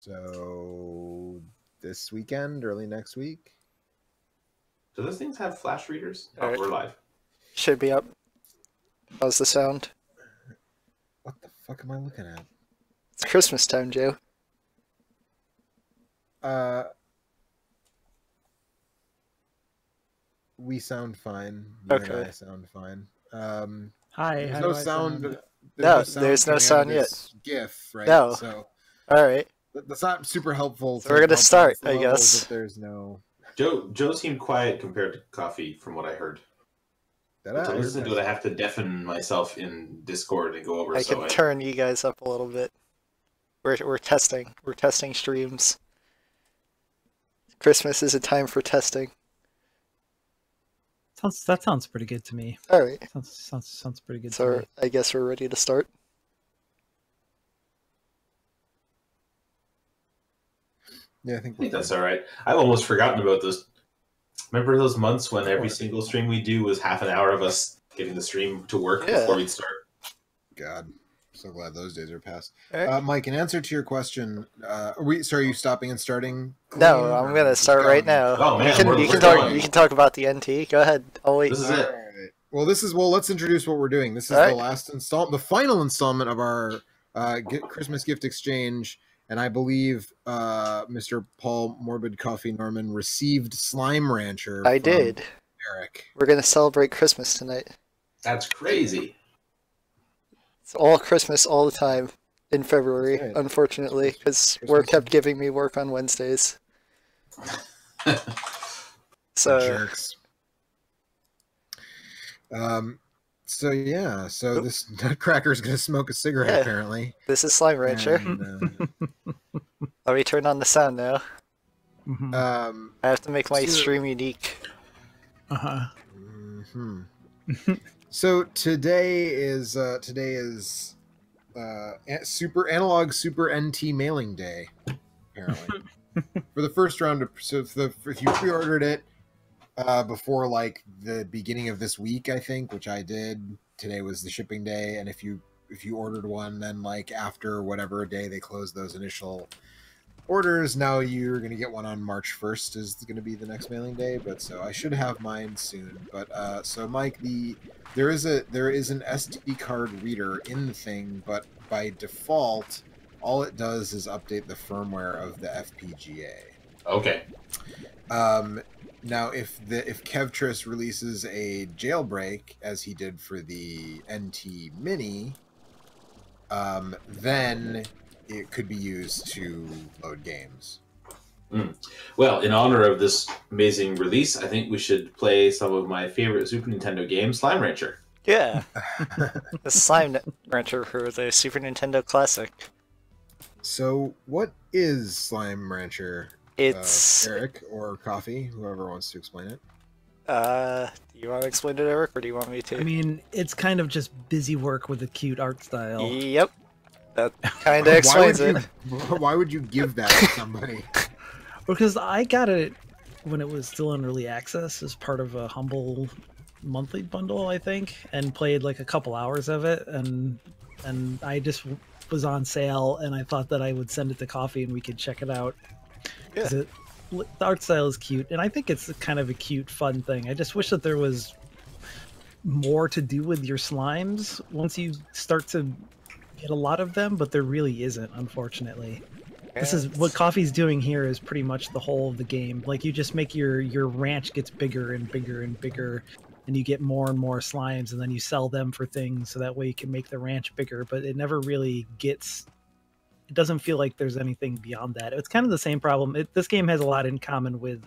So this weekend, early next week. Do those things have flash readers? All Oh, right. we're live. Should be up. How's the sound? What the fuck am I looking at? It's Christmas time, Joe. We sound fine. You and Okay. I sound fine. Hi, There's how no do I sound. sound? There's no coming out of sound yet. this GIF, right? No. So All right. that's not super helpful. So we're gonna help start, balance the I levels guess. if there's no. Joe seemed quiet compared to Coffee, from what I heard. But to listen to it, I have to deafen myself in Discord and go over. I can turn you guys up a little bit. We're testing. We're testing streams. Christmas is a time for testing. That sounds pretty good to me. All right. Sounds pretty good to So me. I guess we're ready to start. Yeah, I I think think that's all right. I've almost forgotten about this. Remember those months when every single stream we do was half an hour of us getting the stream to work before we'd start? God, so glad those days are past. All right. Mike, in answer to your question, are you stopping and starting? No, I'm gonna start right now. Oh man, you can talk about the NT. Go ahead. I'll wait. This is it. Right. Well, let's introduce what we're doing. This is the last installment, the final installment of our Christmas gift exchange. And I believe Mr. Paul Morbid Coffee Norman received Slime Rancher. I did. Eric. We're gonna celebrate Christmas tonight. That's crazy. It's all Christmas all the time in February, unfortunately, because work kept giving me work on Wednesdays. So jerks. So this Nutcracker is gonna smoke a cigarette apparently. This is Slime Rancher. And, Let me turn on the sound now. Mm-hmm. I have to make my stream unique. So today is Super NT Mailing Day, apparently. For the first round of if you pre-ordered it before like the beginning of this week, I think, which I did. Today was the shipping day, and if you ordered one, then like after whatever day they closed those initial orders, now you're going to get one on March 1st is going to be the next mailing day. But so I should have mine soon. But so Mike, there is an SD card reader in the thing, but by default, all it does is update the firmware of the FPGA. Okay. Now, if Kevtris releases a jailbreak, as he did for the NT Mini, then it could be used to load games. Well, in honor of this amazing release, I think we should play some of my favorite Super Nintendo games, Slime Rancher. Yeah. The Slime Rancher for the Super Nintendo Classic. So, what is Slime Rancher? It's Eric or Coffee, whoever wants to explain it. Do you want to explain it, Eric, or do you want me to? I mean, it's kind of just busy work with a cute art style. Yep. That kind of explains it. Why would you give that to somebody? Because I got it when it was still in early access as part of a Humble monthly bundle, I think, and played like a couple hours of it, and I just was on sale, and I thought that I would send it to Coffee and we could check it out. Yeah. The art style is cute, and I think it's kind of a cute, fun thing. I just wish that there was more to do with your slimes once you start to get a lot of them, but there really isn't, unfortunately. This is what Coffee's doing here is pretty much the whole of the game. Like, you just make your ranch gets bigger and bigger and bigger, and you get more and more slimes, and then you sell them for things so that way you can make the ranch bigger, but it never really gets... It doesn't feel like there's anything beyond that. It's kind of the same problem. This game has a lot in common with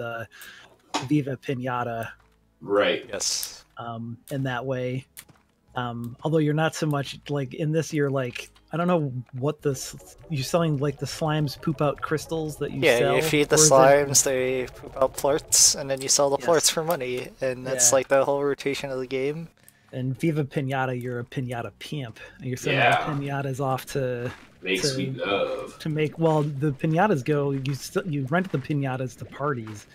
Viva Pinata. Right. Yes. In that way. Although you're not so much like in this, you're like, I don't know what you're selling, like the slimes poop out crystals that you sell. Yeah, you feed the slimes, they poop out plorts, and then you sell the plorts for money, and that's like the whole rotation of the game. And Viva Pinata, you're a pinata pimp. And you're sending the pinatas off to make sweet love. To make, well, the pinatas go, you rent the pinatas to parties,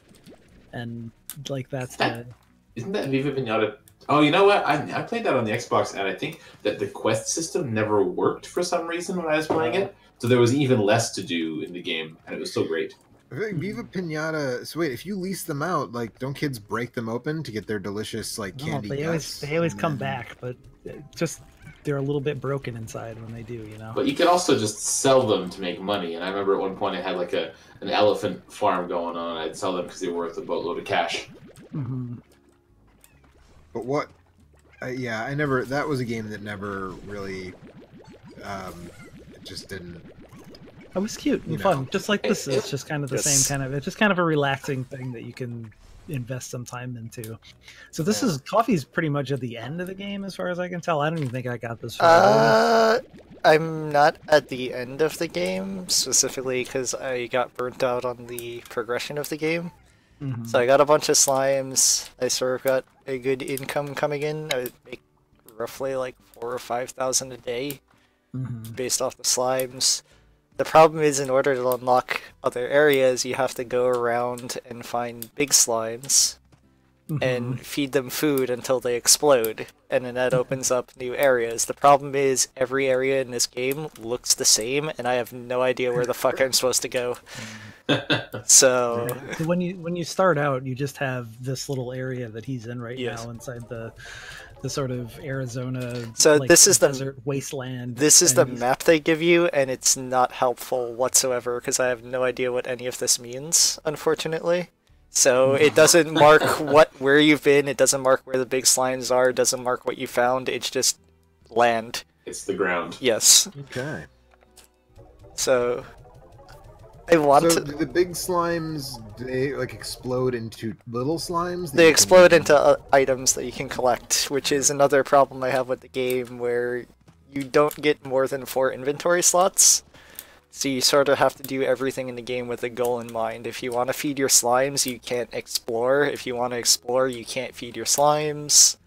and like Isn't that Viva Pinata? Oh, you know what? I played that on the Xbox, and I think that the quest system never worked for some reason when I was playing it. So there was even less to do in the game, and it was still great. I feel like Viva Pinata. So wait, if you lease them out, like, don't kids break them open to get their delicious like candy guts? They always come back, but just they're a little bit broken inside when they do, you know. But you can also just sell them to make money. And I remember at one point I had like an elephant farm going on. I'd sell them because they were worth a boatload of cash. Mm-hmm. But what? Yeah, I never. That was a game that never really. It just didn't. It was cute and fun, just like this is just kind of the same kind of. It's just kind of a relaxing thing that you can invest some time into. So this is coffee's pretty much at the end of the game, as far as I can tell. I don't even think I got this far. I'm not at the end of the game specifically because I got burnt out on the progression of the game. Mm-hmm. So I got a bunch of slimes. I sort of got a good income coming in. I would make roughly like 4,000 or 5,000 a day based off the slimes. The problem is, in order to unlock other areas, you have to go around and find big slimes and feed them food until they explode, and then that opens up new areas. The problem is, every area in this game looks the same, and I have no idea where the fuck I'm supposed to go. So when you start out, you just have this little area that he's in right now inside the sort of Arizona. So like, this is the desert wasteland. This is the map they give you, and it's not helpful whatsoever because I have no idea what any of this means, unfortunately. So it doesn't mark where you've been. It doesn't mark where the big slimes are. It doesn't mark what you found. It's just land. It's the ground. Yes. Okay. So I want So to. do the big slimes, do they like explode into little slimes? that They you explode can- into items that you can collect, which is another problem I have with the game, where you don't get more than 4 inventory slots. So you sort of have to do everything in the game with a goal in mind. If you want to feed your slimes, you can't explore. If you want to explore, you can't feed your slimes.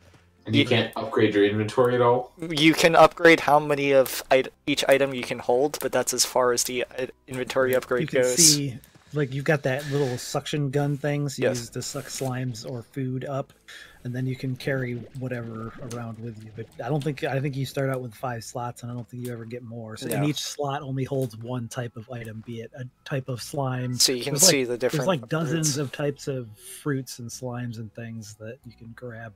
And you can't upgrade your inventory at all? You can upgrade how many of each item you can hold, but that's as far as the inventory upgrade You can goes. see, like, you've got that little suction gun thing, so you Yes. use to suck slimes or food up, and then you can carry whatever around with you. But I think you start out with 5 slots, and I don't think you ever get more. So and No. each slot only holds one type of item, be it a type of slime. So you can There's see the different. There's like dozens upgrades. of types of fruits and slimes and things that you can grab.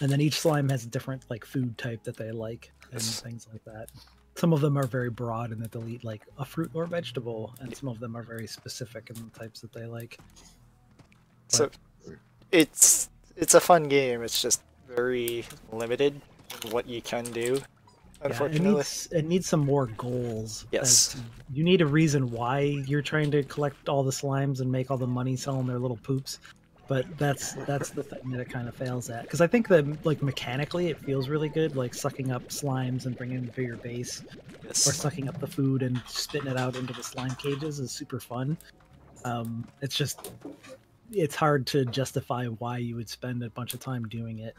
And then each slime has a different like food type that they like and things like that. Some of them are very broad in that they'll eat like a fruit or vegetable, and some of them are very specific in the types that they like. So it's a fun game. It's just very limited in what you can do. Unfortunately, it needs some more goals. Yes. You need a reason why you're trying to collect all the slimes and make all the money selling their little poops. But that's the thing that it kind of fails at. Because I think that like mechanically it feels really good, like sucking up slimes and bringing them to your base, or sucking up the food and spitting it out into the slime cages is super fun. It's hard to justify why you would spend a bunch of time doing it.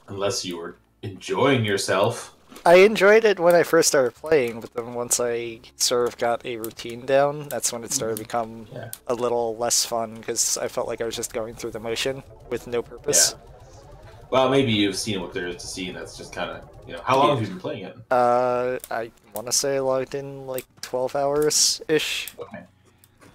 Unless you were enjoying yourself. I enjoyed it when I first started playing, but then once I sort of got a routine down, that's when it started to become a little less fun, because I felt like I was just going through the motion with no purpose. Yeah. Well, maybe you've seen what there is to see, and that's just kind of, how long have you been playing it? I want to say I logged in like 12 hours-ish. Okay.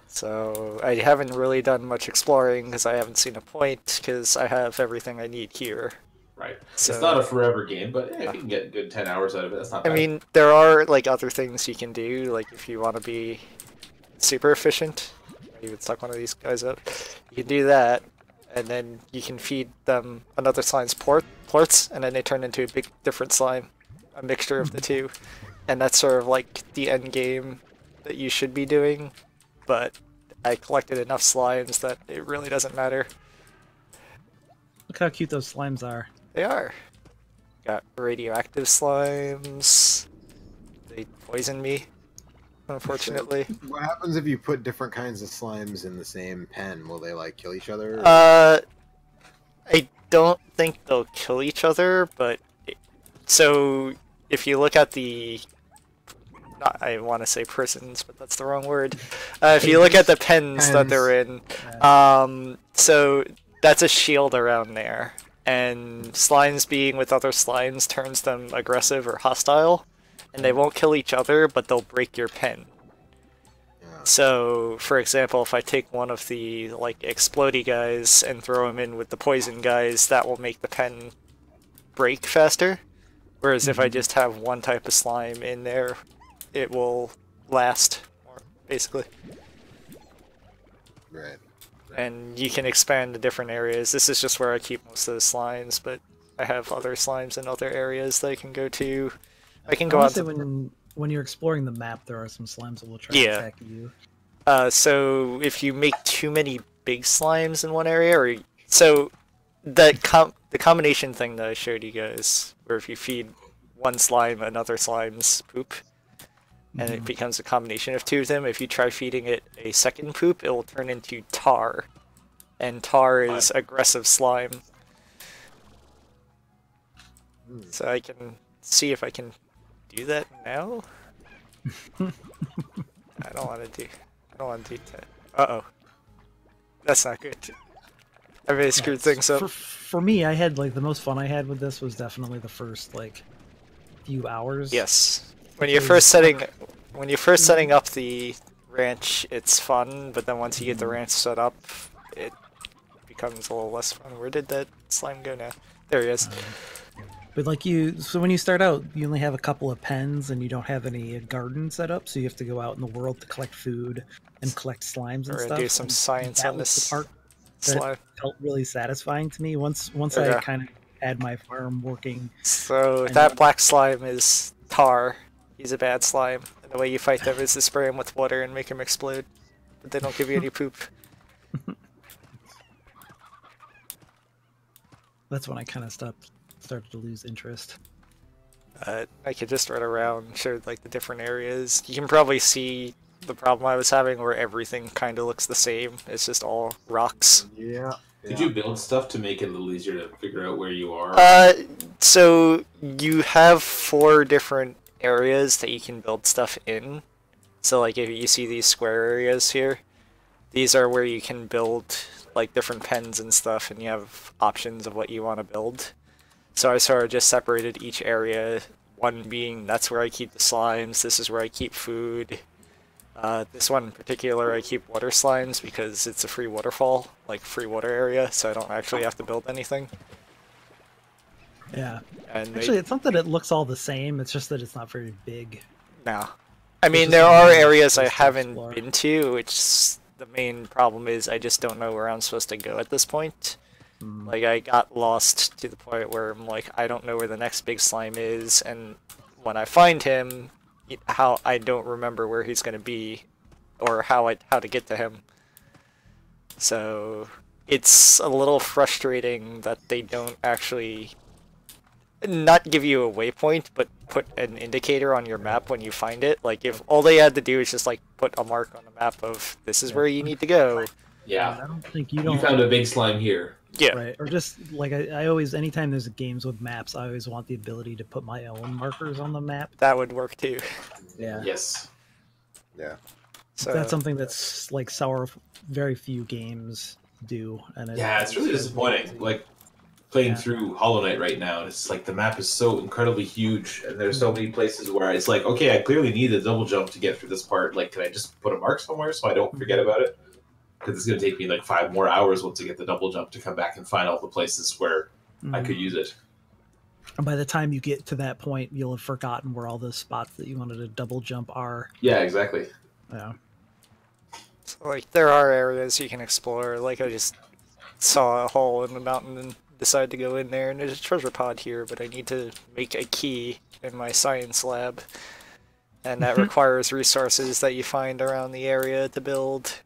So I haven't really done much exploring, because I haven't seen a point, because I have everything I need here. Right. So, it's not a forever game, but if you can get a good 10 hours out of it, that's not bad. I mean, there are like other things you can do, like if you want to be super efficient, you would suck one of these guys up. You can do that, and then you can feed them another slime's plorts, and then they turn into a big different slime, a mixture of the two. And that's sort of like the end game that you should be doing, but I collected enough slimes that it really doesn't matter. Look how cute those slimes are. They are. Got radioactive slimes. They poison me, unfortunately. What happens if you put different kinds of slimes in the same pen? Will they like kill each other? I don't think they'll kill each other, but so if you look at the, I want to say prisons, but that's the wrong word. If you look at the pens that they're in, so that's a shield around there. And slimes being with other slimes turns them aggressive or hostile. and they won't kill each other, but they'll break your pen. Yeah. So, for example, if I take one of the like explodey guys and throw him in with the poison guys, that will make the pen break faster. Whereas if I just have one type of slime in there, it will last more, basically. Right. And you can expand to different areas. This is just where I keep most of the slimes, but I have other slimes in other areas that I can go to. I can go out to... when you're exploring the map, there are some slimes that will try to attack you. So if you make too many big slimes in one area, or so the combination thing that I showed you guys, where if you feed one slime another slime's poop, and it becomes a combination of two of them, if you try feeding it a second poop, it will turn into tar. And tar is aggressive slime. So I can see if I can do that now. I don't want to do that. Uh-oh. That's not good. I really screwed things up. For me, I had like the most fun I had with this was definitely the first like few hours. Yes. When you're first setting up the ranch, it's fun, but then once you get the ranch set up, it becomes a little less fun. Where did that slime go now? There he is. But like so when you start out, you only have a couple of pens and you don't have any garden set up, so you have to go out in the world to collect food and collect slimes and stuff. Do some science on this part slime. that felt really satisfying to me once I kind of had my farm working. So that black slime is tar. He's a bad slime. And the way you fight them is to spray him with water and make him explode. But they don't give you any poop. That's when I kind of started to lose interest. I could just run around and show like the different areas. You can probably see the problem I was having where everything kind of looks the same. It's just all rocks. Yeah. Did you build stuff to make it a little easier to figure out where you are? So you have 4 different areas that you can build stuff in. So like if you see these square areas here, these are where you can build like different pens and stuff, and you have options of what you want to build. So I sort of just separated each area, one being that's where I keep the slimes, this is where I keep food. This one in particular I keep water slimes because it's a free waterfall, like free water area, so I don't actually have to build anything. Yeah. And actually, it's not that it looks all the same, it's just that it's not very big. No. I mean, there are areas I haven't been to, which the main problem is I just don't know where I'm supposed to go at this point. Like, I got lost to the point where I'm like, I don't know where the next big slime is, and when I find him, how I don't remember where he's going to be, or how to get to him. So, it's a little frustrating that they don't actually not give you a waypoint, but put an indicator on your map when you find it. Like, if all they had to do is just, like, put a mark on the map of, this is where you need to go. Yeah. I don't think you found a big slime here. Yeah. Right. Or just, like, I always, anytime there's games with maps, I always want the ability to put my own markers on the map. That would work, too. Yeah. Yes. Yeah. So that's something that's, like, very few games do. And it's really disappointing. Like, playing through Hollow Knight right now, and it's like the map is so incredibly huge, and there's so many places where it's like, okay, I clearly need a double jump to get through this part. Like, can I just put a mark somewhere so I don't forget about it? Because it's going to take me like 5 more hours once I get the double jump to come back and find all the places where I could use it. And by the time you get to that point, you'll have forgotten where all the spots that you wanted to double jump are. Yeah, exactly. Yeah. So, like, there are areas you can explore. Like, I just saw a hole in the mountain and decided to go in there, and there's a treasure pod here, but I need to make a key in my science lab. And that requires resources that you find around the area to build.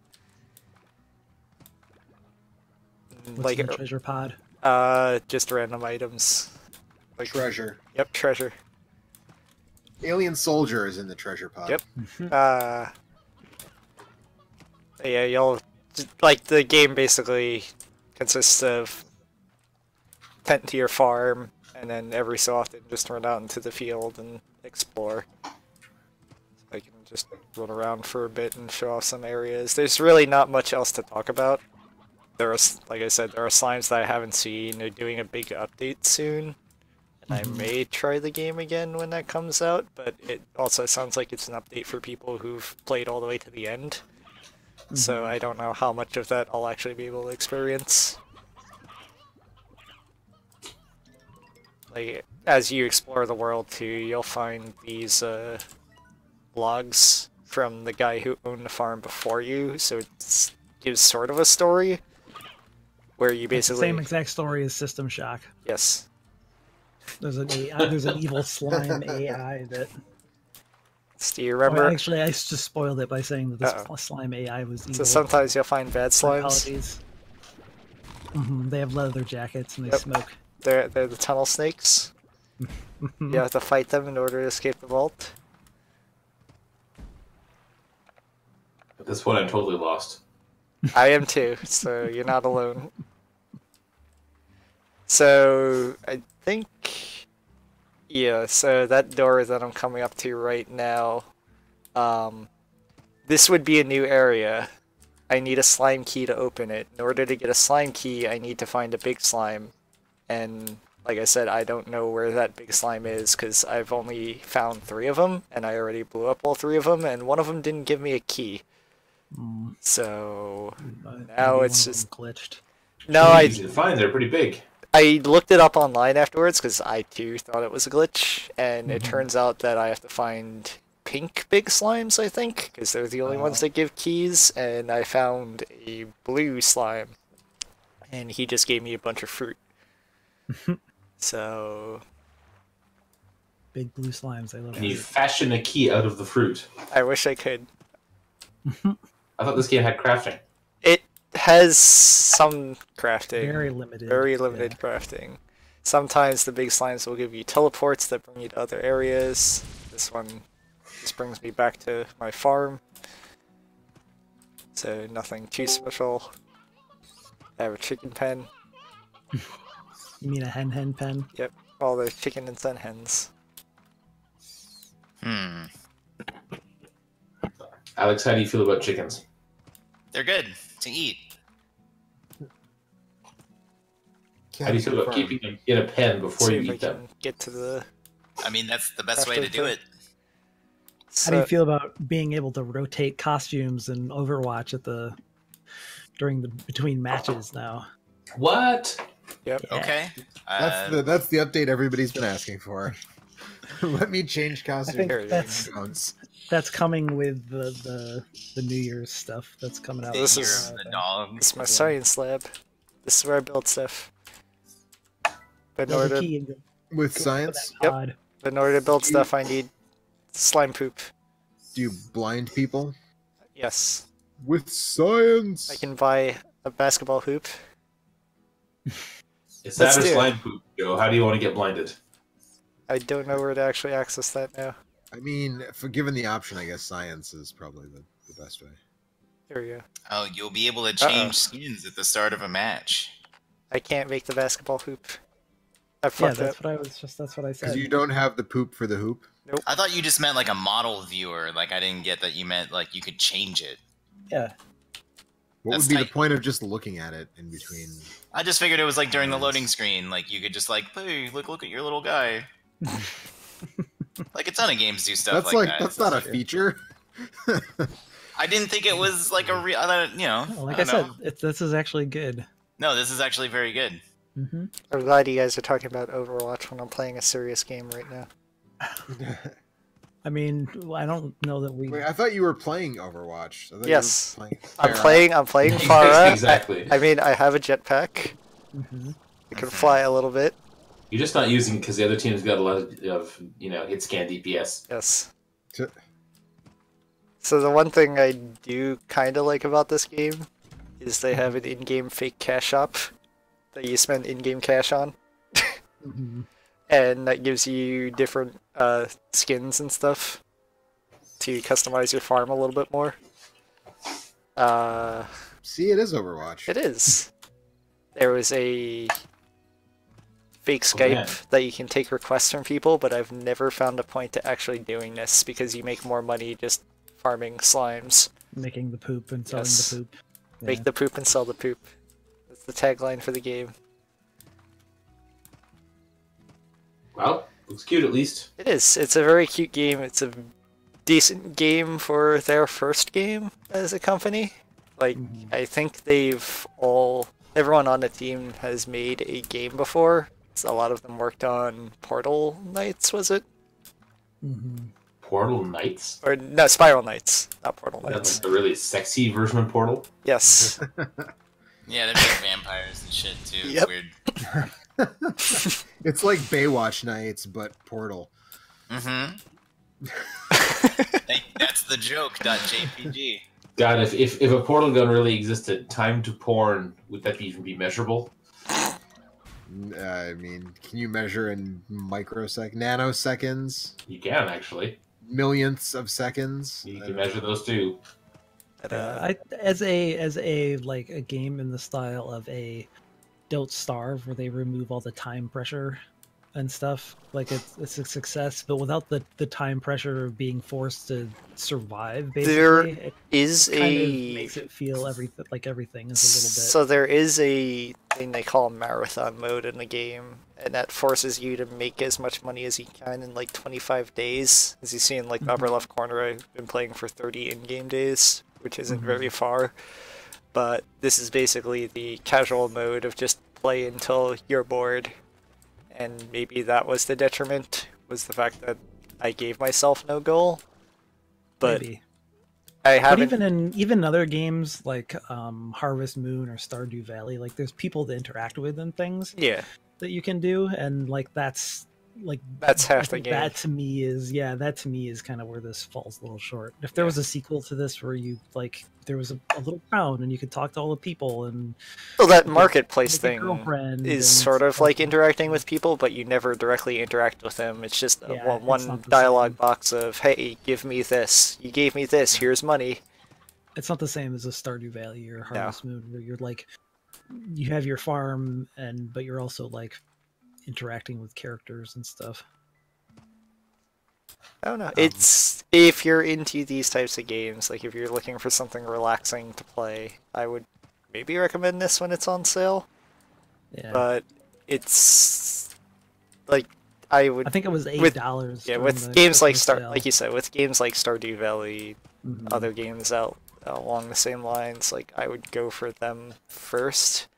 What's Like in the treasure pod? Just random items. Like Treasure. Yep, treasure. Alien soldier is in the treasure pod. Yep. Yeah, you'll like the game basically consists of tend to your farm, and then every so often just run out into the field and explore. So I can just run around for a bit and show off some areas. There's really not much else to talk about. There are, like I said, there are slimes that I haven't seen. They're doing a big update soon, I may try the game again when that comes out, but it also sounds like it's an update for people who've played all the way to the end. So I don't know how much of that I'll actually be able to experience. Like, as you explore the world too, you'll find these logs from the guy who owned the farm before you, so it gives sort of a story where you basically... Same exact story as System Shock. Yes. There's an evil slime AI that... Do you remember? Actually, I just spoiled it by saying that this slime AI was evil. So sometimes you'll find bad slimes. They have leather jackets and they smoke. They're the tunnel snakes. You have to fight them in order to escape the vault. At this point, I'm totally lost. I am too, so you're not alone. So, I think... Yeah, so that door that I'm coming up to right now, this would be a new area. I need a slime key to open it. In order to get a slime key, I need to find a big slime. And, like I said, I don't know where that big slime is, because I've only found 3 of them, and I already blew up all 3 of them, and one of them didn't give me a key. So, now it's just... glitched. No, Easy to find, they're pretty big. I looked it up online afterwards because I too thought it was a glitch, and it turns out that I have to find pink big slimes, I think, because they're the only ones that give keys, and I found a blue slime, and he just gave me a bunch of fruit. So... Big blue slimes, I love it. Can you fashion a key out of the fruit? I wish I could. I thought this game had crafting. It has some crafting. Very limited. Very limited crafting. Sometimes the big slimes will give you teleports that bring you to other areas. This one just brings me back to my farm. So nothing too special. I have a chicken pen. You mean a hen pen? Yep, all the chicken and sun hens. Alex, how do you feel about chickens? They're good to eat. How do you feel about keeping them in a pen before you eat them? Get to the... I mean, that's the best way to do it. How do you feel about being able to rotate costumes in Overwatch between matches now? What? Yep. Yeah. Okay. That's the update everybody's been asking for. Let me change costumes. I think that's coming with the New Year's stuff that's coming out. This is the dog. It's my science lab. This is where I build stuff. But in Well, the order, key with science. Yep. But in order to build stuff, I need slime poop. Do you blind people? Yes. With science. I can buy a basketball hoop. Is that Let's or do it. slime poop, Joe? How do you want to get blinded? I don't know where to actually access that now. I mean, for given the option, I guess science is probably the best way. Here we go. Oh, you'll be able to change skins at the start of a match. I can't make the basketball hoop. I Yeah, fucked that's up. what I said. Because you don't have the poop for the hoop. I thought you just meant like a model viewer. Like, I didn't get that you meant like you could change it. Yeah. What That's would be tight. the point of just looking at it in between? I just figured it was like during the loading screen. Like, you could just like, hey, look at your little guy. Like, a ton of games do stuff That's like that. that's not a feature. I didn't think it was like a real. I thought, you know. Like I I don't said, know. this is actually good. No, this is actually very good. Mm-hmm. I'm glad you guys are talking about Overwatch when I'm playing a serious game right now. I mean, I don't know that we. Wait, I thought you were playing Overwatch. I thought Yes. you were playing I'm playing Pharah. Exactly. I mean, I have a jetpack. Mhm. I can fly a little bit. You're just not using because the other team's got a lot of hit scan DPS. Yes. Ch- So the one thing I do kind of like about this game is they have an in-game fake cash shop that you spend in-game cash on. Mhm. And that gives you different skins and stuff to customize your farm a little bit more. See, it is Overwatch. It is. There was a fake Oh, Skype man. that you can take requests from people, but I've never found a point to actually doing this because you make more money just farming slimes. Making the poop and selling Yes. the poop. Yeah. Make the poop and sell the poop. That's the tagline for the game. Well, looks cute at least. It is. It's a very cute game. It's a decent game for their first game as a company. Like, I think everyone on the team has made a game before. So a lot of them worked on Portal Knights, was it? Portal Knights? Or no, Spiral Knights, not Portal That's Knights. like the really sexy version of Portal. Yes. Yeah, they're like vampires and shit too. Yep. It's weird. It's like Baywatch Nights, but Portal. Mm-hmm. That's the joke.jpg. God, if a portal gun really existed, time to porn, would that even be measurable? I mean, can you measure in nanoseconds? You can, actually. Millionths of seconds? You can measure those too. As a like a game in the style of a Don't Starve, where they remove all the time pressure and stuff, like it's a success, but without the time pressure of being forced to survive. Basically, it kind of makes it feel everything is a little bit. So there is a thing they call marathon mode in the game, and that forces you to make as much money as you can in like 25 days. As you see in like the upper left corner, I've been playing for 30 in-game days, which isn't very far. But this is basically the casual mode of just play until you're bored. And maybe that was the detriment, was the fact that I gave myself no goal. But Maybe. I haven't. But even other games like Harvest Moon or Stardew Valley, like there's people to interact with and things Yeah, that you can do, and like that's half the game. That to me is kind of where this falls a little short. If there was a sequel to this where you there was a little town and you could talk to all the people and Well, that marketplace thing girlfriend is and sort of stuff like interacting with people, but you never directly interact with them. It's just Yeah, it's one not the dialogue same. box of, hey, give me this. You gave me this. Here's money. it's not the same as a Stardew Valley or Harvest Moon where you're like you have your farm but you're also like interacting with characters and stuff. I don't know. It's if you're into these types of games, like if you're looking for something relaxing to play, I would maybe recommend this when it's on sale. Yeah. But it's like I think it was $8. Yeah, with games like like you said, with games like Stardew Valley, other games out along the same lines, like I would go for them first.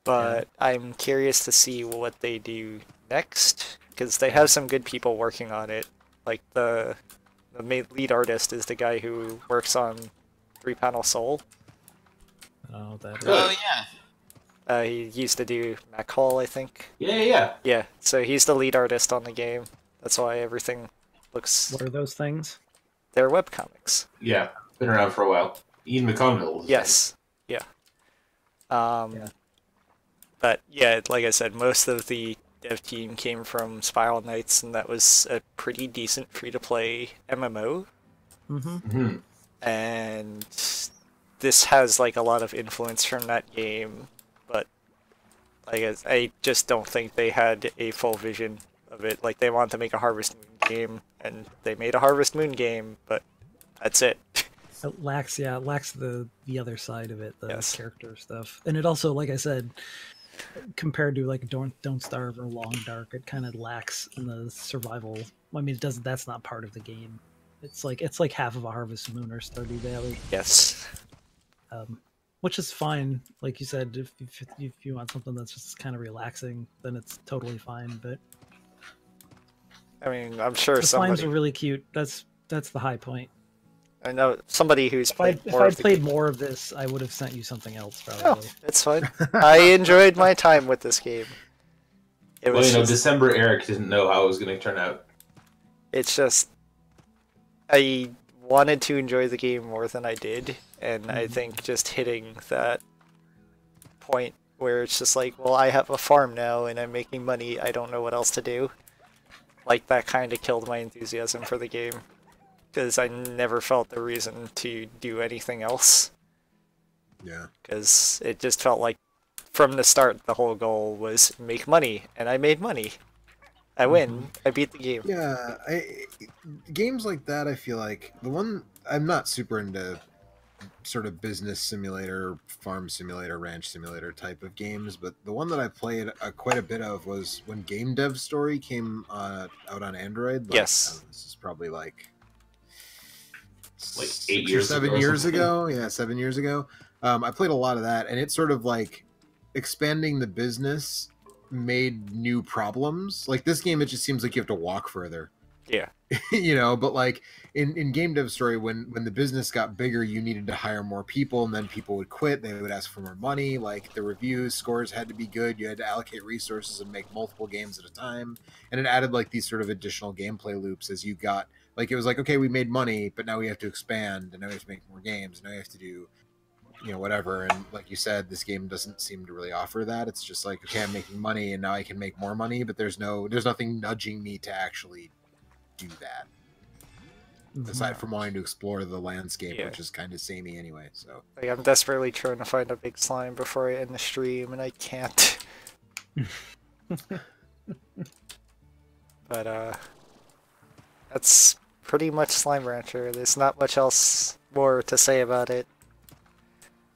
But I'm curious to see what they do next, because they have some good people working on it. Like the main lead artist is the guy who works on 3-Panel Soul. Oh, that. Oh yeah. He used to do Mac Hall, I think. Yeah. Yeah, so he's the lead artist on the game. That's why everything looks... What are those things? They're webcomics. Yeah, been around for a while. Ian McConville. Yes. Yeah. But yeah, like I said, most of the dev team came from Spiral Knights, and that was a pretty decent free-to-play MMO. And this has like a lot of influence from that game, but I just don't think they had a full vision of it. Like they wanted to make a Harvest Moon game, and they made a Harvest Moon game, but that's it. It lacks the other side of it, the Yes. character stuff, and it also, like I said, compared to like Don't Starve or Long Dark, it kind of lacks in the survival. I mean, it doesn't. That's not part of the game. It's like half of a Harvest Moon or Stardew Valley, Yes. which is fine. Like you said, if you want something that's just kind of relaxing, then it's totally fine. But I mean, I'm sure the slimes somebody... are really cute. That's the high point. I know somebody who's If played more I'd of the played game. more of this, I would have sent you something else. Oh, Probably. it's fine. I enjoyed my time with this game. It Well, was just, December Eric didn't know how it was going to turn out. it's just I wanted to enjoy the game more than I did, and I think just hitting that point where it's just like, well, I have a farm now and I'm making money, I don't know what else to do. Like that kind of killed my enthusiasm for the game, because I never felt the reason to do anything else. Yeah. Because it just felt like from the start the whole goal was make money, and I made money. I win. I beat the game. Yeah, games like that, I feel like the one I'm not super into sort of business simulator, farm simulator, ranch simulator type of games. But the one that I played quite a bit of was when Game Dev Story came out on Android. Like, Yes. this is probably like 8 years 7 years ago. Yeah, 7 years ago. I played a lot of that, and it's sort of like expanding the business made new problems. Like this game, it just seems like you have to walk further. Yeah. You know, but like in Game Dev Story, when the business got bigger, you needed to hire more people, and then people would quit. They would ask for more money. Like the reviews, scores had to be good. You had to allocate resources and make multiple games at a time. And it added like these sort of additional gameplay loops as you got like it was like, okay, we made money, but now we have to expand, and now we have to make more games. Now we have to do, you know, whatever. And like you said, this game doesn't seem to really offer that. It's just like, okay, I'm making money, and now I can make more money, but there's nothing nudging me to actually do that. Aside from wanting to explore the landscape, which is kind of samey anyway. So like, I'm desperately trying to find a big slime before I end the stream, and I can't. But that's pretty much Slime Rancher. There's not much else more to say about it.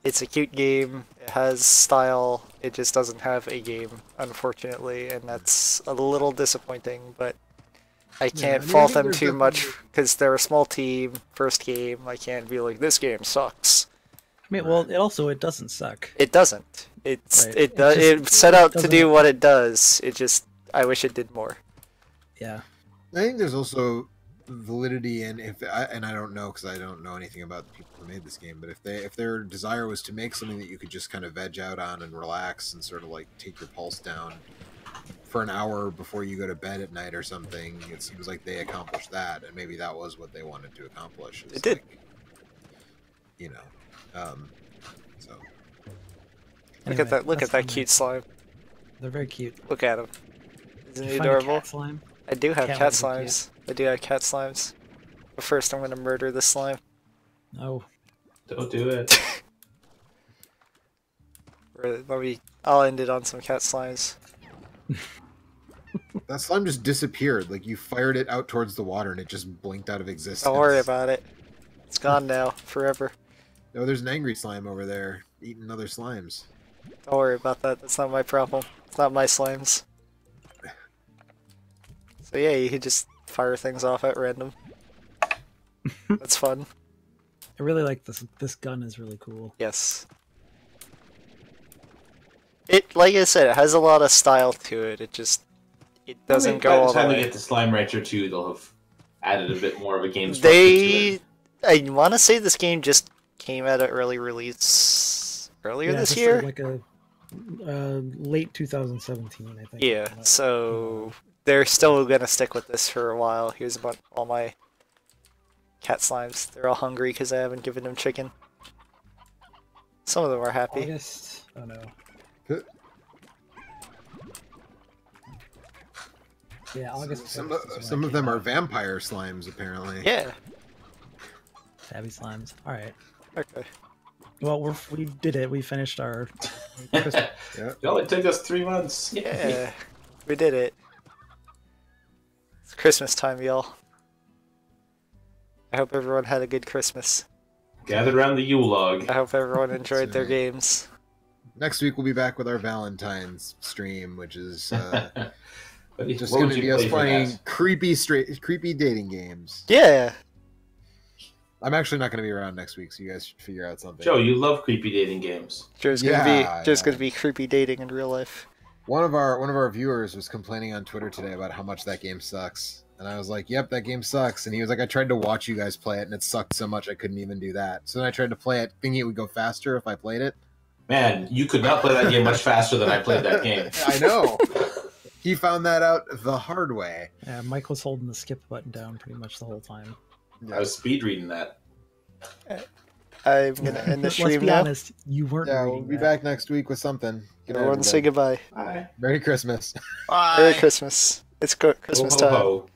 It's a cute game. It has style. It just doesn't have a game, unfortunately, and that's a little disappointing. But I can't fault them too much because they're a small team, first game. I can't be like, this game sucks. I mean, well, it doesn't suck. It doesn't. It set out to do what it does. It just, I wish it did more. Yeah. I think there's also validity in and I don't know because I don't know anything about the people who made this game, but if their desire was to make something that you could just kind of veg out on and relax and sort of like take your pulse down for an hour before you go to bed at night or something, it seems like they accomplished that, and maybe that was what they wanted to accomplish. It did. Like, you know, so look at that! Look at that cute slime. They're very cute. Look at him. Isn't he Find a adorable? cat slime? I do have Cat cat would be cute. slimes. I do have cat slimes. But first, I'm gonna murder this slime. No. Don't do it. I'll end it on some cat slimes. that slime just disappeared. Like you fired it out towards the water and it just blinked out of existence. Don't worry about it. It's gone now, forever. Oh, there's an angry slime over there eating other slimes. Don't worry about that. That's not my problem. It's not my slimes. So yeah, you could just fire things off at random. That's fun. I really like this. This gun is really cool. Yes. It, like I said, it has a lot of style to it. It doesn't go all the way. By the time we get to Slime Rancher 2, they'll have added a bit more of a game structure to it. I want to say this game just came out at early release earlier this year. Like a late 2017, I think. Yeah, so they're still gonna stick with this for a while. Here's about all my cat slimes. They're all hungry because I haven't given them chicken. Some of them are happy. August. Oh no. Yeah, August. Some of them are vampire slimes, apparently. Yeah. Tabby slimes. All right. Okay. Well, we did it. We finished our Christmas. Well, it took us 3 months. Yeah, we did it. It's Christmas time, y'all. I hope everyone had a good Christmas. Gathered around the Yule log. I hope everyone enjoyed their games. Next week we'll be back with our Valentine's stream, which is just What going would to you be us play for playing that? creepy dating games. Yeah. I'm actually not going to be around next week, so you guys should figure out something. Joe, you love creepy dating games. Joe's gonna be creepy dating in real life. One of our viewers was complaining on Twitter today about how much that game sucks. And I was like, yep, that game sucks. And he was like, I tried to watch you guys play it, and it sucked so much I couldn't even do that. So then I tried to play it, thinking it would go faster if I played it. Man, you could not play that game much faster than I played that game. I know. He found that out the hard way. Yeah, Mike was holding the skip button down pretty much the whole time. I was speed reading that. I'm gonna end the stream Let's be now. honest, you weren't. Yeah, we'll reading be that. back next week with something. Good night, Everyone say everybody. goodbye. Bye. Merry Christmas. Bye. Merry Christmas. It's Christmas Ho, ho, time. ho.